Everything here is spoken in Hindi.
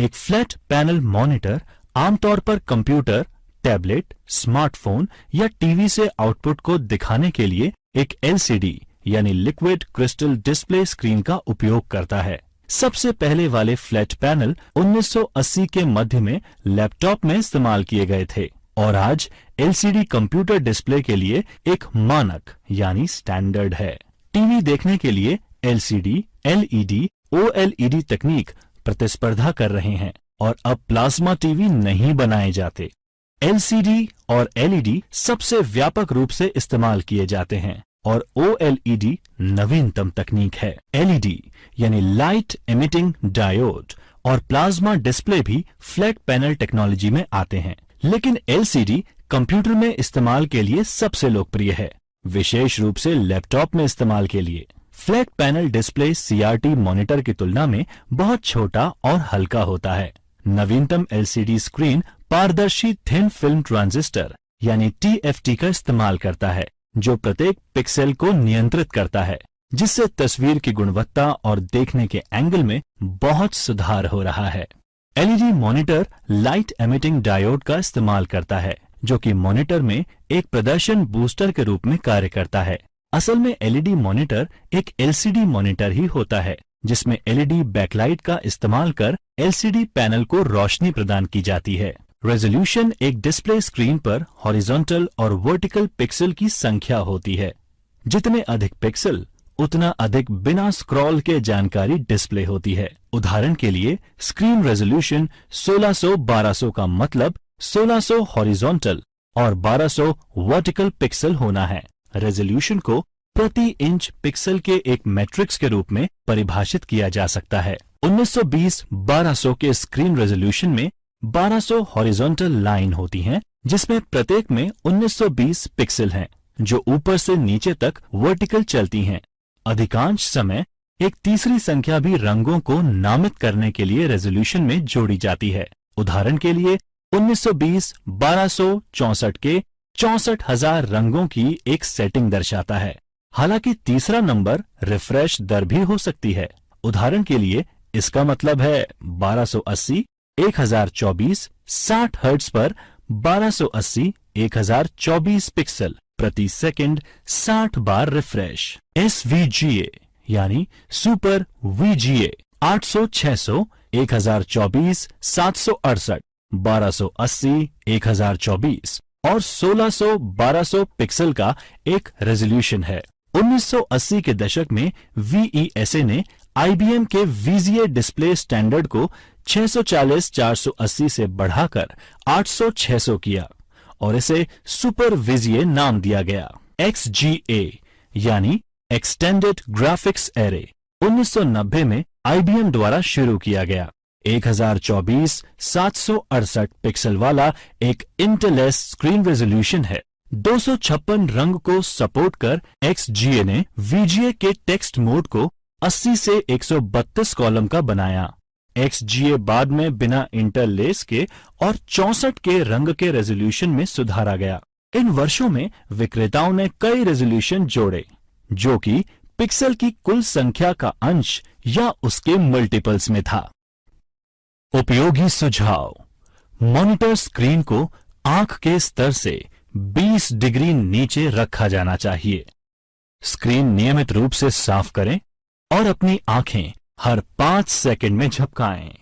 एक फ्लैट पैनल मॉनिटर आमतौर पर कंप्यूटर, टैबलेट, स्मार्टफोन या टीवी से आउटपुट को दिखाने के लिए एक एलसीडी यानी लिक्विड क्रिस्टल डिस्प्ले स्क्रीन का उपयोग करता है। सबसे पहले वाले फ्लैट पैनल 1980 के मध्य में लैपटॉप में इस्तेमाल किए गए थे और आज एलसीडी कंप्यूटर डिस्प्ले के लिए एक मानक यानी स्टैंडर्ड है। टीवी देखने के लिए एलसीडी, एलईडी, ओएलईडी तकनीक प्रतिस्पर्धा कर रहे हैं और अब प्लाज्मा टीवी नहीं बनाए जाते। एलसीडी और एलईडी सबसे व्यापक रूप से इस्तेमाल किए जाते हैं और ओएलईडी नवीनतम तकनीक है। एलईडी यानी लाइट एमिटिंग डायोड और प्लाज्मा डिस्प्ले भी फ्लैट पैनल टेक्नोलॉजी में आते हैं, लेकिन एलसीडी कंप्यूटर में इस्तेमाल के लिए सबसे लोकप्रिय है, विशेष रूप से लैपटॉप में इस्तेमाल के लिए। Flat panel display CRT monitor की तुलना में बहुत छोटा और हल्का होता है। नवीनतम एलसीडी स्क्रीन पारदर्शी थिन फिल्म ट्रांजिस्टर यानी टीएफटी का इस्तेमाल करता है, जो प्रत्येक पिक्सेल को नियंत्रित करता है, जिससे तस्वीर की गुणवत्ता और देखने के एंगल में बहुत सुधार हो रहा है। LED monitor light emitting diode का इस्तेमाल करता है, जो कि मॉनिटर में एक प्रदर्शन बूस्टर के रूप में कार्य करता है। असल में एलईडी मॉनिटर एक एलसीडी मॉनिटर ही होता है, जिसमें एलईडी बैकलाइट का इस्तेमाल कर एलसीडी पैनल को रोशनी प्रदान की जाती है। रेजोल्यूशन एक डिस्प्ले स्क्रीन पर हॉरिजॉन्टल और वर्टिकल पिक्सल की संख्या होती है। जितने अधिक पिक्सल उतना अधिक बिना स्क्रॉल के जानकारी डिस्प्ले होती है। उदाहरण के लिए स्क्रीन रेजोल्यूशन 1600-1200 का मतलब 1600 हॉरिजॉन्टल और 1200 वर्टिकल पिक्सल होना है। रेजोल्यूशन को प्रति इंच पिक्सल के एक मैट्रिक्स के रूप में परिभाषित किया जा सकता है। 1920-1200 के स्क्रीन रेजोल्यूशन में 1200 हॉरिजॉन्टल लाइन होती हैं, जिसमें प्रत्येक में 1920 पिक्सल हैं, जो ऊपर से नीचे तक वर्टिकल चलती हैं। अधिकांश समय एक तीसरी संख्या भी रंगों को नामित करने के लिए रेजोल्यूशन में जोड़ी जाती है। उदाहरण के लिए 1920-1264 के 64,000 रंगों की एक सेटिंग दर्शाता है। हालांकि तीसरा नंबर रिफ्रेश दर भी हो सकती है। उदाहरण के लिए इसका मतलब है 1280 1024 60 हर्ट्ज पर 1280 1024 पिक्सल प्रति सेकंड 60 बार रिफ्रेश। SVGA यानी सुपर VGA 800 600 1024 768 1280 1024 और 1600 1200 पिक्सल का एक रेजोल्यूशन है। 1980 के दशक में VESA ने IBM के VGA डिस्प्ले स्टैंडर्ड को 640-480 से बढ़ाकर 800-600 किया और इसे सुपर VGA नाम दिया गया। XGA यानी एक्सटेंडेड ग्राफिक्स एरे 1990 में IBM द्वारा शुरू किया गया। 1024 768 पिक्सल वाला एक इंटेलेस स्क्रीन रेजोल्यूशन है। 256 रंग को सपोर्ट कर XGA ने VGA के टेक्स्ट मोड को 80 से 132 कॉलम का बनाया। XGA बाद में बिना इंटरलेस के और 64 के रंग के रेजोल्यूशन में सुधारा गया। इन वर्षों में विक्रेताओं ने कई रेजोल्यूशन जोड़े, जो कि पिक्सल की कुल संख्या का अंश या उसके मल्टीपल्स में था। उपयोगी सुझाव: मॉनिटर स्क्रीन को आंख के स्तर से 20 डिग्री नीचे रखा जाना चाहिए। स्क्रीन नियमित रूप से साफ करें और अपनी आंखें हर 5 सेकंड में झपकाएं।